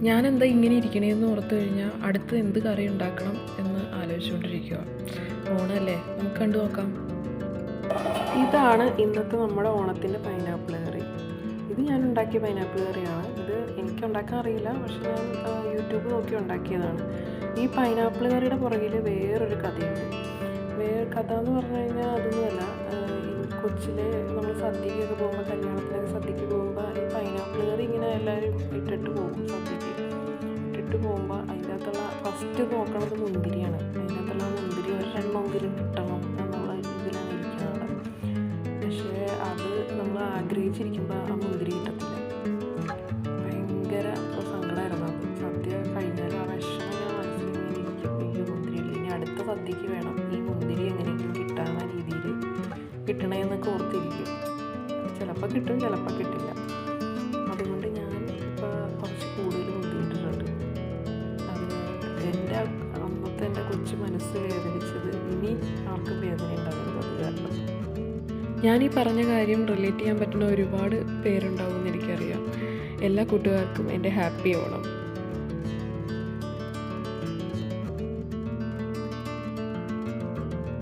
ഞാനെന്താ ഇങ്ങനെ ഇരിക്കണേന്ന് ഓർത്ത് കഴിഞ്ഞാൽ അടുത്ത് എന്ത് കറി ഉണ്ടാക്കണം എന്ന് ആലോചിച്ചുകൊണ്ടിരിക്കുക. ഓണമല്ലേ, നമുക്ക് കണ്ടു നോക്കാം. ഇതാണ് ഇന്നത്തെ നമ്മുടെ ഓണത്തിൻ്റെ പൈനാപ്പിൾ കറി. ഇത് ഞാൻ ഉണ്ടാക്കിയ പൈനാപ്പിൾ കറിയാണ്. ഇത് എനിക്ക് ഉണ്ടാക്കാൻ അറിയില്ല, പക്ഷെ ഞാൻ യൂട്യൂബ് നോക്കി ഉണ്ടാക്കിയതാണ്. ഈ പൈനാപ്പിൾ കറിയുടെ പുറകിൽ വേറൊരു കഥയുണ്ട്. കഥ എന്ന് പറഞ്ഞു കഴിഞ്ഞാൽ അതൊന്നുമല്ല. കൊച്ചിലെ നമ്മൾ സദ്യക്കൊക്കെ പോകുമ്പോൾ, കല്യാണത്തിനൊക്കെ സദ്യക്ക് പോകുമ്പോൾ ഈ പൈനാപ്പിൾ കറി ഇങ്ങനെ എല്ലാവരും ഇട്ടിട്ട് പോകും. സദ്യക്ക് ഇട്ടിട്ട് പോകുമ്പോൾ അതിൻ്റെ അകത്തുള്ള ഫസ്റ്റ് നോക്കണത് മുന്തിരിയാണ്. അതിൻ്റെ അകത്തുള്ള മുന്തിരി ഒരെണ്ണമെങ്കിലും കിട്ടണം എന്നുള്ള ഇതിലാണ് ഇരിക്കുന്നത്. പക്ഷേ അത് നമ്മൾ ആഗ്രഹിച്ചിരിക്കുമ്പോൾ ആ മുന്തിരി കിട്ടത്തില്ല. ഭയങ്കര സങ്കടമായിരുന്നു അത്. സദ്യ കഴിഞ്ഞാൽ ആ വിഷമം ഞാൻ മനസ്സിലിങ്ങനെ ഇരിക്കും. ഈ മുന്തിരിയില്ല, ഇനി അടുത്ത സദ്യക്ക് വേണം ഈ മുന്തിരി എങ്ങനെയെങ്കിലും കിട്ടാവുന്ന രീതിയിൽ കിട്ടണേന്നൊക്കെ ഓർത്തിരിക്കും. ചിലപ്പോൾ കിട്ടും, ചിലപ്പോൾ കിട്ടില്ല. അതുകൊണ്ട് ഞാൻ ഇപ്പോൾ കുറച്ച് കൂടുതൽ മുന്തിരിയിട്ടിട്ടുണ്ട്. അത് എൻ്റെ കൊച്ചു മനസ്സ് വേദനിച്ചത് ഇനി ആർക്കും വേദന ഉണ്ടാകുന്നത് അത് കാരണം. ഞാൻ ഈ പറഞ്ഞ കാര്യം റിലേറ്റ് ചെയ്യാൻ പറ്റുന്ന ഒരുപാട് പേരുണ്ടാവുമെന്ന് എനിക്കറിയാം. എല്ലാ കൂട്ടുകാർക്കും എൻ്റെ ഹാപ്പി ഓണം.